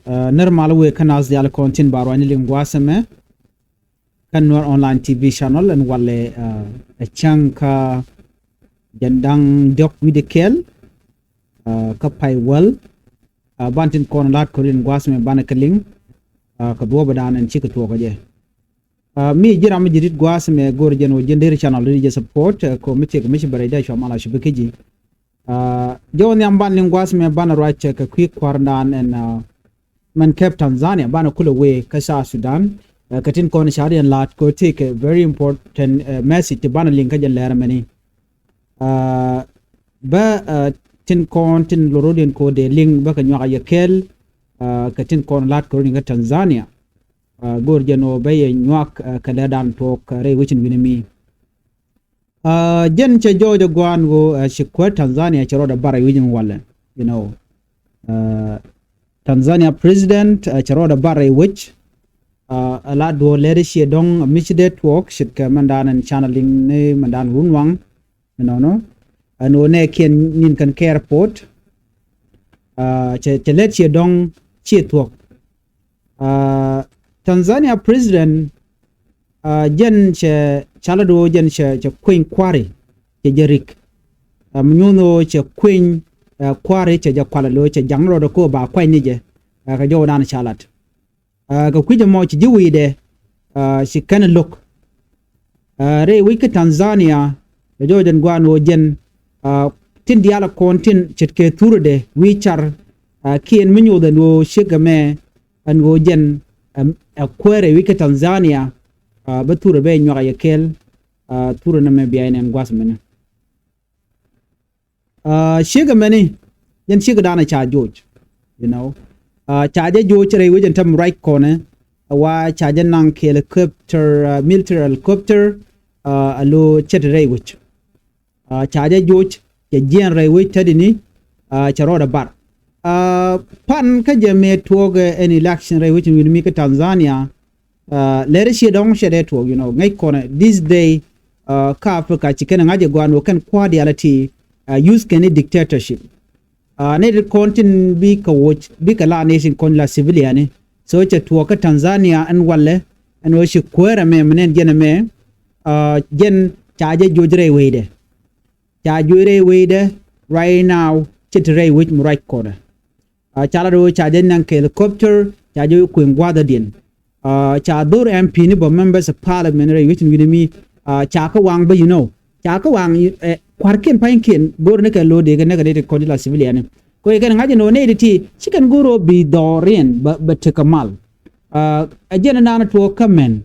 normal we kanal dial content barwani lingwasame kan Nuer online TV channel and walɛ a chunka jandang dok widekel ka pai wal bantin kon lat korin gwasme banakaling ka do badan en chika to je mi jiram jirit gwasme gorjen o jender channel ri support ko mite ko mishi bare da shamala shibikeji jawon yam ban gwasme bana right ka quick kwardan en man cap Tanzania bana kula we ka sa Sudan katin kon sharian lat ko take a very important message to bana link ka jalera mani ba tin kon tin lorodien ko de link ba ka nyaka yakel katin kon lat ko ringa Tanzania gorjeno baye nyak kala dan tok re wichin winimi jen che jojo gwan go shikwa Tanzania che roda bara wijin wala you know Tanzania president che roda bara which a lot do leadership dong misdet work shit ka mandan and channeling ne mandan runwang you know no and one ken nin kan airport che leadership dong chit work Tanzania president jen che chalado jen che queen quarry che jerik mnyuno che queen quarry che jakwala lo che jangro do ko ba kwai ni je ka jodan chalat ka kwije mo ci jiwide si kan lok re wiki Tanzania e joden gwano jen tin diala kontin cetke turde wichar kien minyo de no shigame an go jen akwere wiki Tanzania bature be nyoga yekel turu na me biya en gwasmene shigamani jen shigadana cha George you know charge George re wijen tam right corner wa charge nang helicopter military helicopter alo chet re wich charge George ke gen re wich tadini charoda bar pan ka je me tog an election re wich win mi ka Tanzania let she dong shede tog you know ngai corner this day ka Africa chicken ngaje gwano kan quality use any dictatorship ne kontin bi ka watch bi ka la nation kon la civilian so che to ka Tanzania an walle an wo shi kwera me menen gena me gen chaje jojre weide chajure weide right now chitre which right corner chala do chaje nan helicopter chaje ku ngwada din cha dur MP ni bo members of parliamentary which with me cha ka wang ba you know cha ka wang kwarken painkin bor ne ka lo de ga ne ga de ko la civilian ko e kan ngaje no ne ti chicken guro bi dorin ba te kamal ajena nana to kamen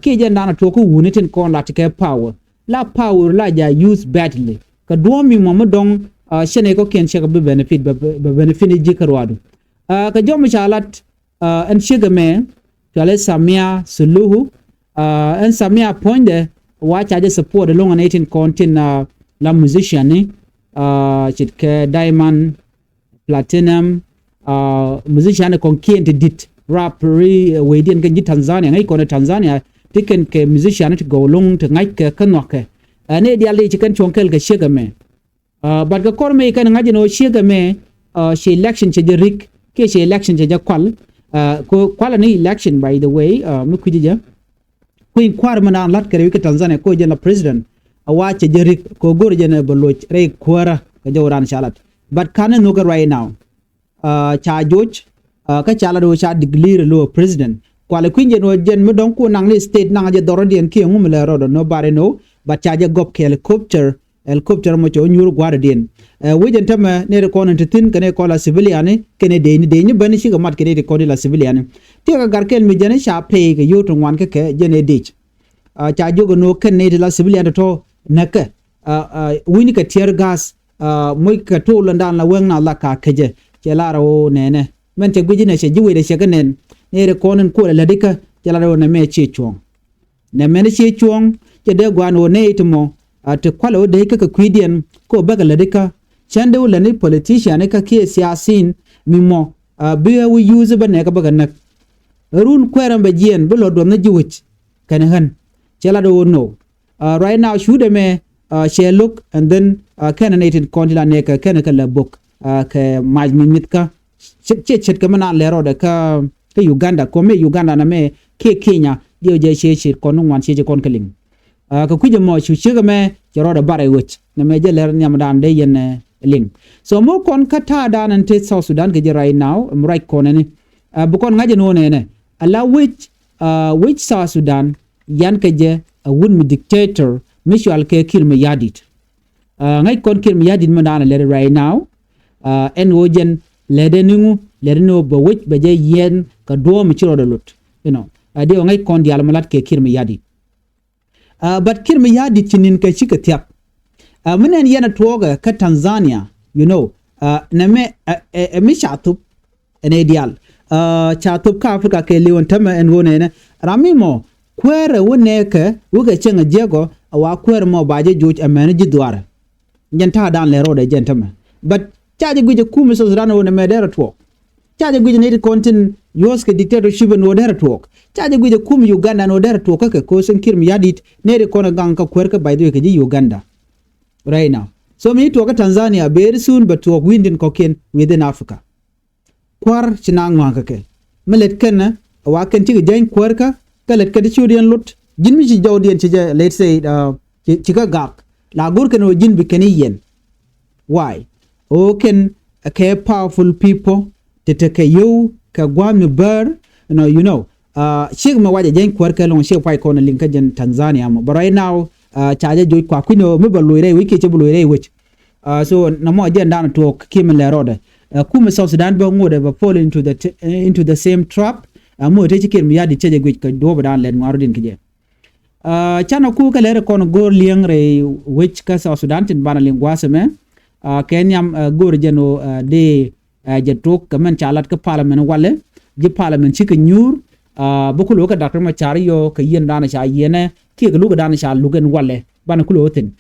ki je nana to ko wunitin kon la te power la power la ja use badly ka do mi mo dong shene ko ken shega be benefit ba benefit ji karwadu ka jom chalat en shega me kale samia suluhu en samia poinde wa chaje support long an 18 content la musician ni chitke diamond platinum musician kon kient dit rappery wedien kan Tanzania ngai kon Tanzania tiken ke musician to go long to ngai ke kanoke ne diali chicken chonkel ke shega me but ga korme kan ngaji no shega me she election che riek ke she election che kwal ko kwala ni election by the way mu kujija queen kwar mana lat kare ke Tanzania ko jena president awache jerik ko gorjene boloch re kwara ka jawran shalat but kana no right now cha George ka chala do cha declare lo president kwale kwinje no jen mu don ko nang ni state nang je dorodien ki ngum le rodo nobody know but cha je gop helicopter mo cho nyur guardien wijen tama ne ko non tin kane ko la civilian kene de ni bani shiga mat kene ko la civilian ti ga garkel mi jene sha pe ga yoto ngwan ke jene dich cha jogo no kene de la civilian to naka wini ka tear gas moy ka to landan la weng na la ka keje che la ro nene men te gujine she jiwe de she ganen ne re konen ko la dika che la ro na me che chuong ne men che chuong che de gwano ne itmo te kwalo de ka kwidien ko baga la dika chande wala ni politician ka ke siasin mimo be we use ba ne ka baga nak run kweram be jien be lo do na jiwich kan han che la do no right now should me share look and then candidate kontila neka kenaka la book ke majmi mitka chet ka mana lero da ka Uganda ko me Uganda na me ke Kenya dio je chet ko no wan chet kon keling ka kuje mo chu chega me jaro da bare wich na me je ler nyam dan de yen ling so mo kon kata dan ante South Sudan ke je right now right kon ne bu kon ngaje no ne ala which South Sudan yan ke je a wun mi dictator misual ke kir me yadit ngai kon kir me yadit ma dan le right now en wojen lede ningu lede no ba wich ba je yen ka do mi chiro da lut de ngai kon dial malat ke kir me yadit but kir me yadit chinin ke chika tiap menen yana toga ka Tanzania na me mi chatup ene dial chatup ka Africa ke lewon tama en wone ne ramimo kwere wone ke wuga chenga jego awa kwere mo baje joj amene jidwara njanta dan lero de gentlemen but chaje guje kuma so zrana wona medera to chaje guje ne kontin yoske dictatorship no dera to chaje guje kuma Uganda no dera to kake ko sen kirmi yadit ne kona ganka kwerka by the way ke Uganda right now so me to ka Tanzania very soon but to windin koken within Africa kwar chinangwa kake melet kana awa kan ti jain kwerka kalet ka churian lut jin mi ci jawdien ci let's say ci ka gak la gur kan jin bi kan yen why can a powerful people to take you ka gwami bar shig ma waje jen kwarka lon she pai kona linka jen Tanzania mo but right now chaje joy kwa kuno me balloire wiki che balloire which so na mo jen dan to kim le roda kuma South Sudan ba ngode ba fall into the same trap mo te chikin mi yadi cheje gwich ka do ba dan len ngaro din kije chana ku ka le kono gor liang re which ka South Sudan tin bana lingwa me kenyam gor jeno de jetok kamen chalat ka parliament wale ji parliament chika nyur bukulo ka Dr. Machar yo ka yen dana cha yene ki ka luga dana cha lugen wale bana kulo tin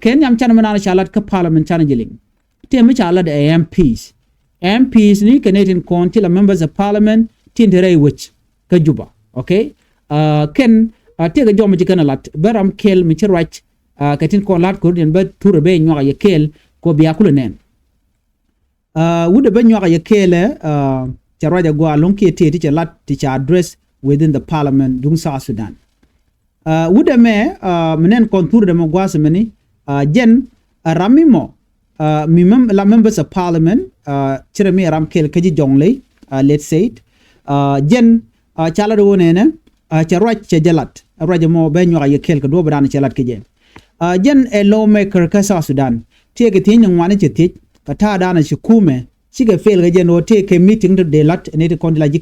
kenyam chana manana chalat ka parliament chana jiling te mi chalat MPs ni Canadian county la members of parliament tin tere which ka juba okay ken te ga jom jikana lat baram kel mi chirwach ka tin ko lat ko den ba tour be nyoga ye kel ko biya kula nen wude ba nyoga ye kele charwaja go along ke te ti lat ti address within the parliament dung South Sudan wude me menen kontur de mo gwase meni jen ramimo la members of parliament chire mi ram kel kaji jongle let's say it jen chala do ne charwaj che jalat raja mo be nyoga ye kel ko do bran chalat ke jen jen a lawmaker ka South Sudan take tin ngwane che tik ka ta dana shi kume shi ga fail ga jen o take a meeting to de lat ne de kontila ji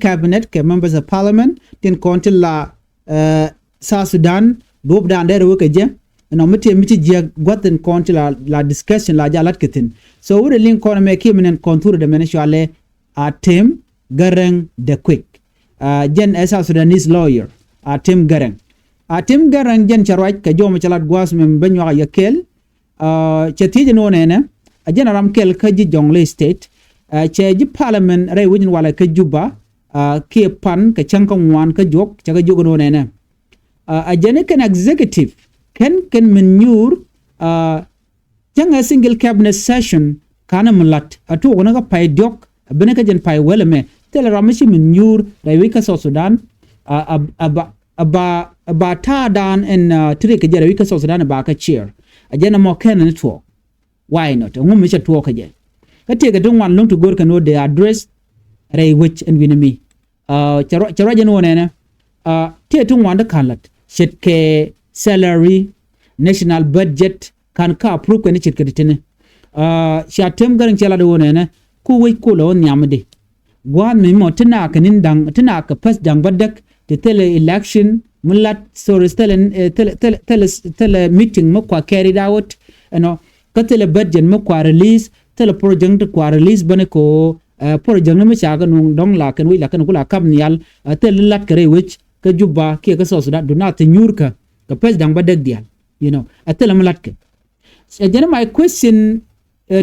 cabinet ke members of parliament tin kontila South Sudan do bran der wo ke jen no miti je gotten kontila la discussion la jalat ketin so we link kon me kimenen kontur de mensuale atem garang de quick jen South Sudanese lawyer atem garang jen charwaj ka jom chalat gwas mem banyo ya kel chetije no nene ajena ram kel ka ji jongle state che ji parliament ray wujin wala ka juba ke pan ka chanka wan ka jok chaga jogo no nene ajene kan executive can manure janga single cabinet session kana mulat atu gona ka pay dok bene ka jen pay wala me tel ramishi manure ray wika South Sudan aba ta dan en tri ke jere wika South Sudan ba ka chair ajena mo ken network why not ngum mi chatwo ka je ka te ga don wan long to gor ka no de address ray which and winami charo je no ne te tun wan da kalat shet ke salary national budget kan ka approve ko ne chit ka ditene shatem garin chala do ne ku wai ko lo nyamde gwan mi mo tina ka pas dang badak te tele election mulat so tele meeting mo kwa carried out ka tele budget mo kwa release tele project kwa release bane ko project no chaga no dong la kan wi la kan kula kam nial tele lat kare which ka juba ke ka so da do not nyurka ka pas dang badak dial tele mulat ke again my question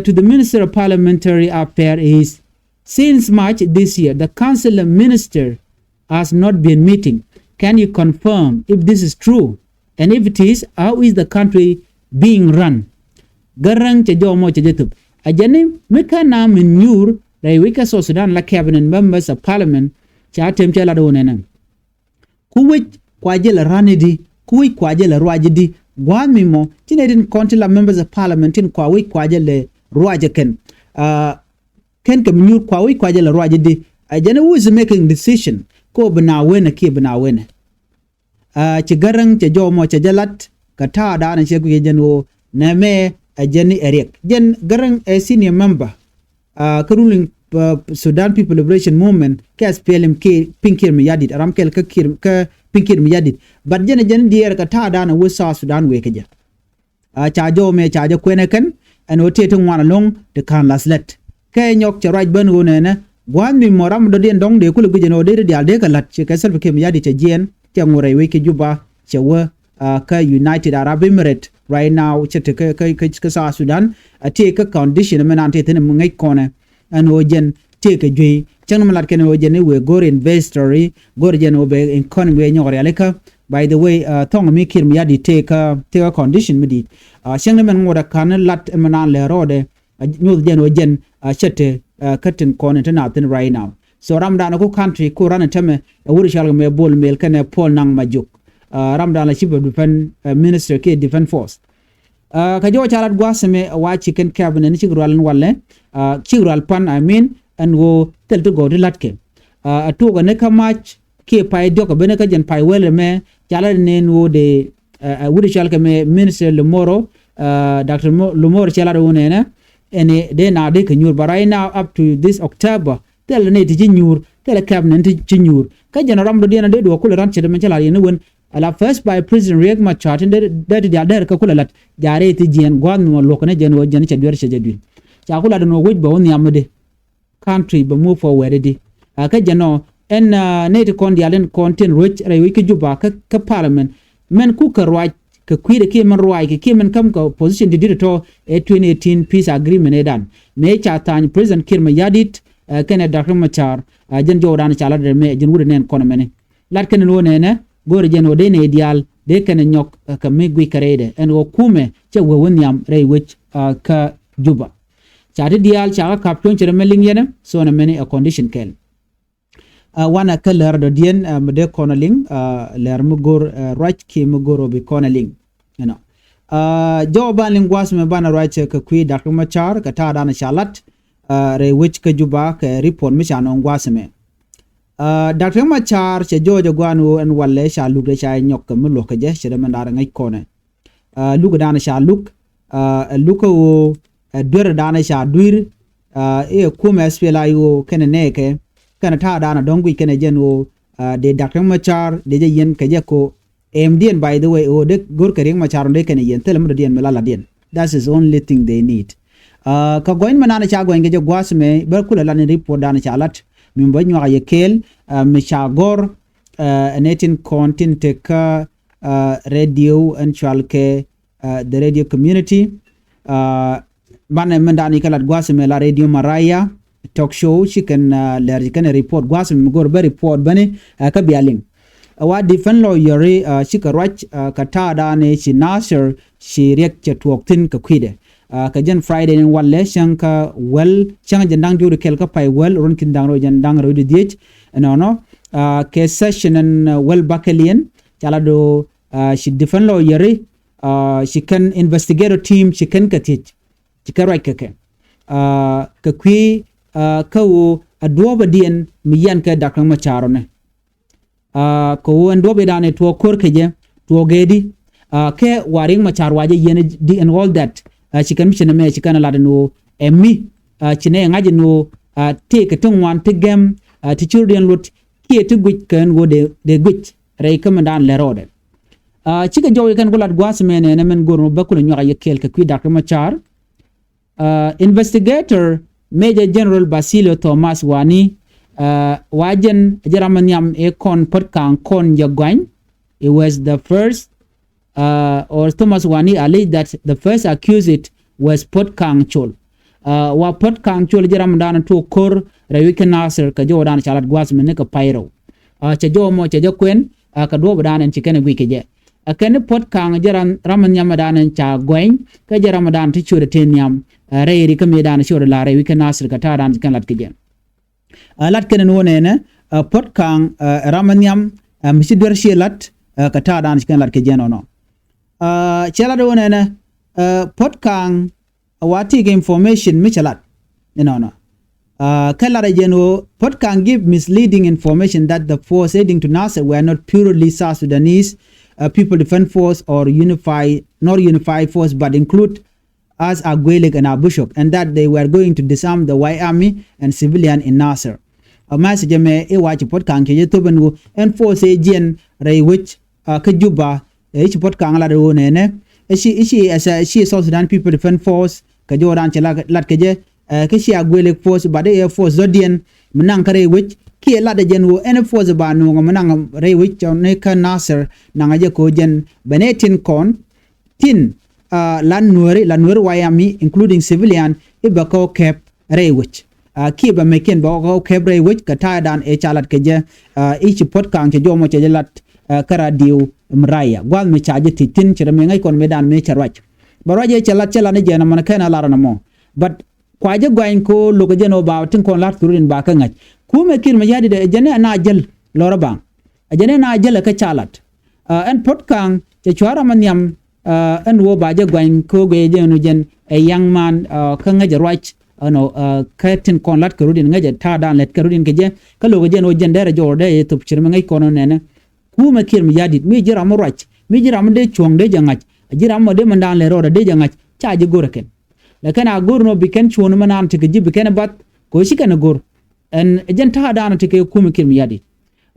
to the Minister of Parliamentary Affairs is since March this year the council minister has not been meeting. Can you confirm if this is true? And if it is, how is the country being run? Garang che jomo che jetup. ajani meka na menyur rai wika so Sudan la cabinet members of parliament cha temche la do nenen kuwich kwaje la ranidi kuwich kwaje la rwajidi gwami mo tinedin konti la members of parliament in kwaje le rwaje ken ke menyur kwaje la rwajidi ajani who is making decision ko bina wena ki bina wena ci garang ci jomo ci jalat ka ta da na shegu jeno na me ajani riek jen garang a senior member ka ruling Sudan People Liberation Movement ka SPLM ke pinkir mi yadit ram kel ka pinkir mi yadit but jen dier ka ta da na wusa Sudan we ka ja cha jo me cha jo kwene kan an wote tun wana long de kan laslet ka nyok ci raj ban wona na gwan mi moram do den dong de kulu gujeno de dial de ka lat ci ka self ke mi yadit ci jen ci ngure we ke juba ci wa ka United Arab Emirates right now ci te ka sa Sudan ate ka condition men ante tene mu ngai kone an ojen te ka jui chang malat ken ojen we gor investory gor jen obe economy we nyore aleka by the way thong mi kir mi yadi te ka condition midi chang men ngoda kan lat manan le rode nyu jen ojen chete katin kone tana tin right now so ramdan ko country ko ran tame wuri shal me bol mel ken pol nang majuk ramdan la chief of defense minister ke defense force ka jo charat gwaseme wa chicken cabinet ni chigral walle chigral pan I mean and go tel to go to latke to ga ne ka match ke pai do ka bene ka jen pai wele me chala ne no de wuri shal ke me minister Lumoro Dr. Lumoro chala do ne na ene de na de ka nyur barai now up to this October tel ne ti nyur tel cabinet ti nyur ka jen ram do de na de do ko ran chede me chala ne won ala first by President Riek machar de der ka kula lat jare ti jien gwan mo lokane jen wo jen chedwer chedwi cha kula no woj ba woni amde country ba move forward di ka jeno en ne to kon dialen content rich rai wiki juba ka parliament men ku ka right ka kwire ke man right ke men kam ka position di to 2018 peace agreement edan me cha tan President Kirma Yadit kene Dr. Machar jen jodan cha la de me jen wude nen kono mene lat ken no ne gore jeno de ne ideal de kan nyok ka megwi karede en wo kume che wo wonyam rei wich ka juba cha de dial cha ka kapton chere meling yene so na many a condition kel wana ka ler do dien de konaling ler mu gor right ki mu goro bi konaling you know jo baling gwas me bana right ka kwi Dr. Machar ka ta dana shalat rei wich ka juba ka report mi cha no gwas me Dr. Machar che jojo gwanu en walle sha lukdɛ sha nyok mu lo kaje che man dara ngai kone lukdɛ na sha luko wo dur dana sha dur e kuma spela yo kene neke kana ta dana dongwi kene jeno de Dr. Machar de je yen kaje ko MDN by the way o de gor kare Machar de kene yen tele mu de yen melala den that's is only thing they need ka goin manana sha goin kaje gwasme ber kula lan report dana sha lat min ba nywa yekel mishagor netin content ka radio and chalke the radio community bana mandani kala gwasme la radio maraya talk show chicken ler kan report gwasme gor be report bane ka bialing wa defend lawyer chikarach ka ta da ne chi nasir shi riek chetwok tin ka kwide ka jen Friday in walle shanka well changa jandang juru kel ka pai well ron kin dang ro jandang ro diech no ke session and well battalion chala do she defend lawyer she can investigate team she can katich chikara keke ka kwi ka wo adwoba dien miyan ka Dr. Machar ne ko ndwobe dane to kor keje to gedi ke waring Machar waje yen di and all that chikan mission me chikan la no emmi chine ngaje no take tung wan to gem to children lot ki to git kan wo de git rei kamandan le rode chika jowe kan golat gwas mene ne men gorno bakul nyora yekel ka kwi Dr. Machar investigator Major General Basilio Thomas Wani wajen jaramanyam e kon potkan kon jagwan it was the first or Thomas Wani alleged that the first accused was Pot Kang Chol. Wa Pot Kang Chol jaramdan to kor Riek Nasser ka jodan chalat gwas men ka pyro. Cha jo mo cha jo kwen ka do badan en chicken week je. akan pot kang jaran raman yamadan cha goin ka jaramadan ti chure tenyam re ri ka medan chure la re wi kan nasir ka taran kan lat kije lat kan wone ne pot kang ramanyam misi dwer shelat ka taran kan lat kije no chela do wone ne pot kang wati ke information michalat no Kallara Geno, Pot can give misleading information that the force aiding to Nasser were not purely South Sudanese People Defense Force or unified force, but include as Agwelig and Abushok, and that they were going to disarm the White Army and civilian in Nasser. A message me a watch Pot can Ketobengu and force agent Ray which Kajuba, each Pot can la nene. She as she South Sudan People Defense Force, Kajoran Latkaje. Kishi agwele force ba de force zodian menang kare which ki la de genwo en force ba no menang re which ne ka Nasser nangaje ko gen benetin kon tin lan Nuer wayami including civilian ibako kep re which ki ba meken ba ko kep re which ka ta dan e chalat ke je each pot kan ke jomo che lat kara diu mraya gwal me chaje titin chere me ngai kon medan me charwach baraje chalat chala ne jena man kana lara mo but kwaje gwain ko logo jeno ba tin kon lat turin ba ka ngaj kuma kir ma yadi de jene na jel lora bang jene na jel ka chalat en pot kang che chwara man yam en wo ba je gwain ko ge jeno jen a young man ka ngaj right no ka tin kon lat kurudin ngaj ta dan let kurudin ke je ka logo jeno jen dere jorde e tup chirma ngai kono nene kuma kir ma yadi mi jira mo right mi jira mo de chong de jangaj jira mo de mandan le rora de jangaj cha je goraken lakin agur no biken chuno manan tike ji biken bat ko shi kana gur en jen ta dana tike kuma kirmi yadi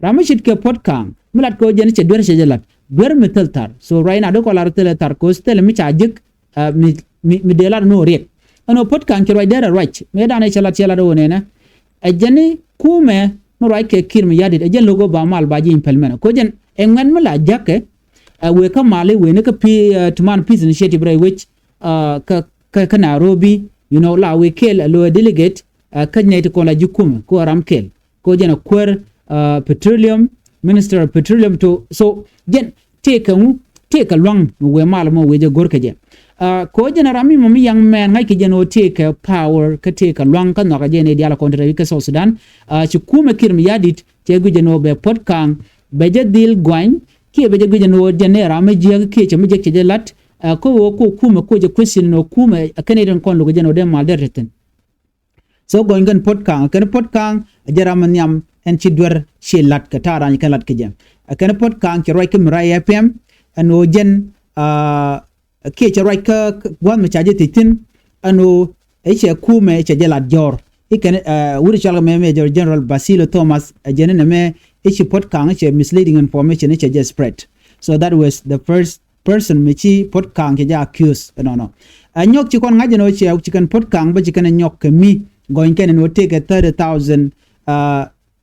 ramashit ke potkang mulat ko jen che dwer shejelat dwer metal tar so right now do ko lar tele tar ko stel mi chajik mi delar no riek ano potkang ke right there right me dana chala do ne na ejeni kume no right ke kirmi yadi jen logo ba mal ba ji implement ko jen engan mala jake we ka male we ne ka tuman peace initiative right which ka Nairobi, la we kel lo delegate kanyete ko la jukum ko ramkel ko jena kwer petroleum minister of petroleum to so gen take a long we malamo we je gorka je ko jena rami mo young man ngai ke jeno take power ka take a long ka no ka jene diala kontra ka South Sudan ci kuma kirm yadit te gu jeno be potkang be je dil gwain ki be je gu jeno jene rami je ke che mi je lat ko kuma ko je question no kuma Canadian kon logo jeno dem mal derten so going gan potkang jaraman yam en ci dwer ci lat ka taran ka lat ke jam kan potkang ci roy ke mraya pm ano jen ke ci roy ka wan ma chaje titin ano e ci kuma ci jelat jor ikan wuri chalga me Major General Basilo Thomas jenene me e ci potkang ci misleading information e ci just spread so that was the first person michi potkang ke ja accused no anyok ci kon ngaje no ci kan potkang ba ci kan nyok ke mi going can no take a 30,000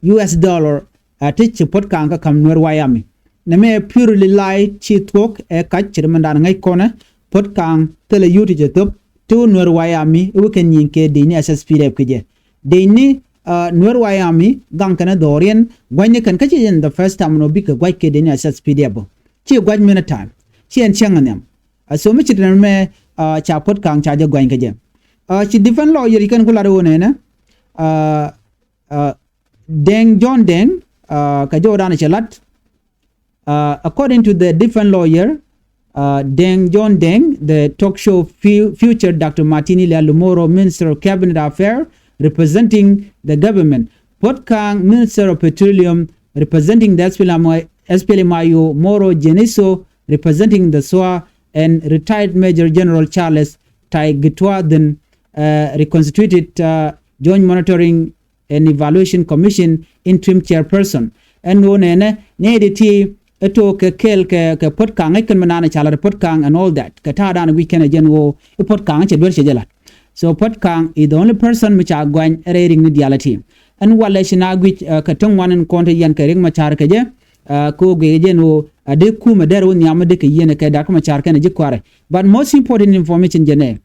US dollar teach potkang ka kam Nuer wayami na me purely lie ci talk e ka ci mandan ngai kona potkang tele yuti je top to Nuer wayami we kan yinke de ni SSPDF ke je de ni Nuer wayami gang kana dorien gwanye kan ka ci in the first time no bika gwai ke de ni SSPDF ci gwaj mena time chien changaniam so mi chitran me cha potkang cha je gwain ke je chi different lawyer kan kula do ne na John Deng ka jodan chelat according to the different lawyer John Deng the talk show future Dr. Martini Lumoro Minister of Cabinet Affairs representing the government Potkang Minister of Petroleum representing the SPLMIO Moro Geniso representing the SWA and retired Major General Charles Tai Gitwa then reconstituted Joint Monitoring and Evaluation Commission interim chairperson and no ne editi eto ke kel ke potkang e kan manana chala potkang and all that ka ta dan weekend again wo potkang che ber che jela so potkang is the only person which are going rating the reality and wala shina gwich ka tong wanan konta yan ka ring machar ke je ko ge je no de kuma der won yama de ke yene ke da kuma char ke ne jikware but most important information jene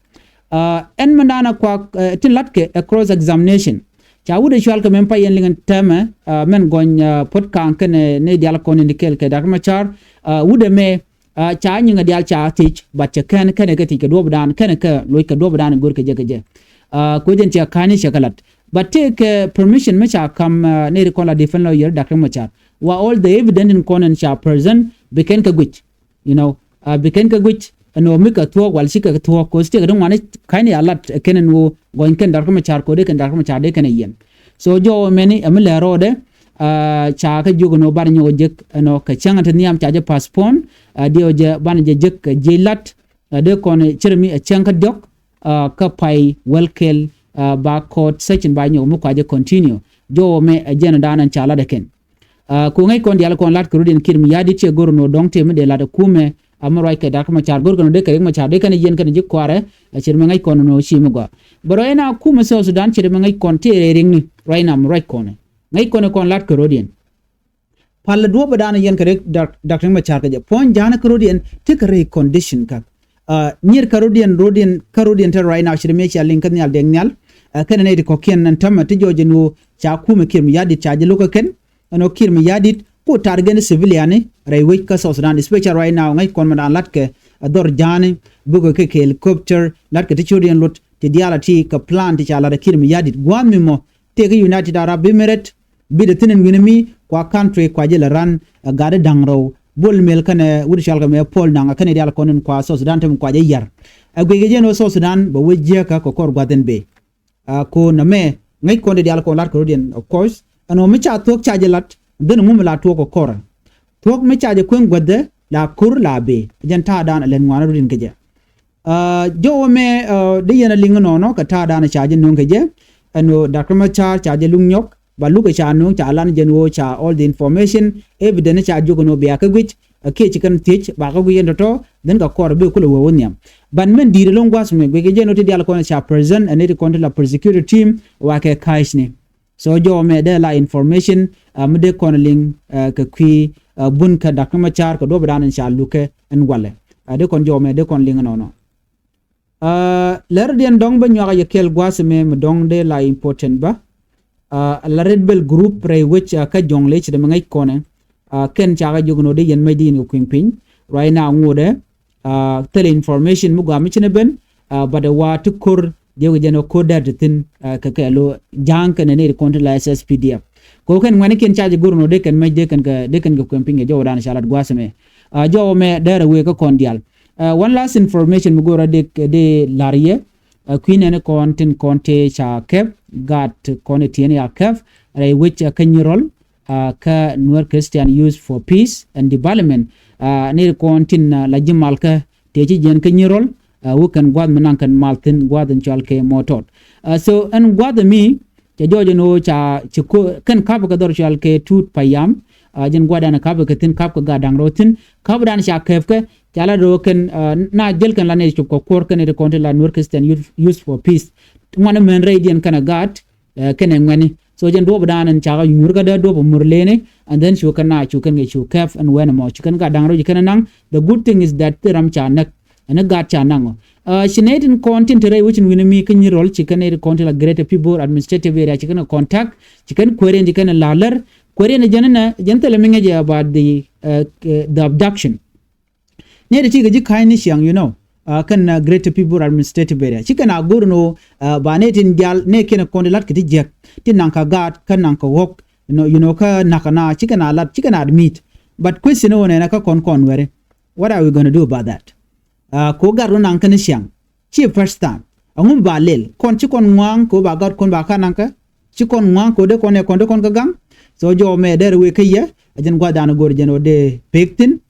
en manana kwa tin latke a cross examination cha wude shwal ka men payen lingan tema men gon potkang ke ne diala kon ni kel ke da kuma char wude me cha nyinga dial cha teach but cha kan ka ti ka do dan kan ka loy ka do dan gor ka je ko jen cha kani shakalat but take permission me cha kam ne recola defend lawyer Dr. Machar wa all the evidence in conan cha present beken ka gwich beken ka gwich no mika tuwa wal shika tuwa ko ste ga don wani kani alat kenen wo goin ken Dr. Machar ko de ken Dr. Machar de ken yen so jo meni amle rode cha ka jugo no bar nyo jek no ka changa tan yam cha je passport dio je ban je jek jelat de kon chirmi changa dok ka pai welkel ba court section ba nyo mu ka je continue jo me jena danan cha la de ken ko ngai kon dial kon lat krudin kirmi yadi che gor no dong te me de la de kume amroy ke Dr. Machar gor kono de ke Machar de kan yen kan je kware chirmi ngai kon no shimu go boro ena kuma so Sudan chirmi ngai kon te ring ni right now right kon ngai kono kon lat Karodian palla do badana yen kare Dr. Machar ka je pon jana Karodian tikare condition ka near Karodian ta right now shirme cha link kan yal dengal kan ne ko ken nan tamma ti joje no cha kuma kirmi yadi cha je loka ken no kirmi yadi ko target civilian rai wait ka South Sudan special right now ngai kon man lat ke dor jani bugo ke helicopter lat ke ti chodian lot ti diala ti ka plan ti cha la kirmi yadi gwami mo te ke United Arab Emirates bida tinin winami kwa country kwa jela ran gade dangro bol mel kana wuri shalga me pol nanga kana dial konen kwa South Sudan tem kwa je yar agwege je no South Sudan ba wejje ka ko kor gwaden be ko na me ngai konde dial ko lat Karodian of course ano me cha tok cha jelat den mum la to ko kor tok me cha je kwen gwadde la kur la be jan ta dan len ngwana rudin keje jo me de yena lingono no ka ta dan cha je non keje ano Dr. Machar cha je lungnyok ba luka cha no cha lan jenwo cha all the information evidence cha jogono be aka gwich ke chikan teach ba ka guyen to den ka kor be kulo wonyam ban men dire longwas me gwe je no ti dial ko cha present and it control la prosecutor team wa ke kaishne so jo me de la information mede koneling ka kwi bun ka Dr. Machar ko do badan cha luke en wale de kon jo me de kon ling no ler den dong ba nyaga yekel gwas me dong de la important ba la red bell group re which ka jongle chi de ngai kone ken chaga jogno de yen medin ko kwingpin right now ngode tele information mu ga mi chine ben but wa to kur de jeno koda de tin ka ka lo jang kan ne ko la SSPDF ko ken ngani ken chaji gurno de ken medde ken ko kwingpin ge jodan shalat gwasme jo me dere we ko kondial one last information mu gora de larie queen and conte cha kep got content ya kef which can role ka Nuer Christian use for peace and development ne content la jimal ka te ci jen kan role wo kan gwad manan kan maltin gwadan chalke motot so and gwad mi te jojo no cha ko kan kab ka dor chalke tut payam jen gwadana kab ka tin kab ka gadang rotin kab dan cha kef ka chala do kan na jel kan la ne ko kor kan ne content la Nuer Christian use for peace ngwana men radian kana gat kene ngani so jen do badan chaga yurga da do murlene and then shu kana chu kan ge kef and when mo chu kan ga dangro kana nang the good thing is that ram cha nak and gat cha nang shinetin content re which win mi kan role chicken e content la greater people administrative area chicken contact chicken query chicken laler query ne janana jentele minge about the abduction ne de tiga ji kaini siang kan greater people administrative area chicken agurno banetin gal ne ken kondelat kiti jek tin nanka gat kan nanka wok ka nakana chicken alat chicken admit but question one na ka kon were what are we going to do about that ko garu nanka ne siang chi first time angum balel kon chikon ngwang ko ba gat kon ba kananka chikon ngwang ko de kon ka gang so jo me der we kaya ajen gwa dana gor jeno de pektin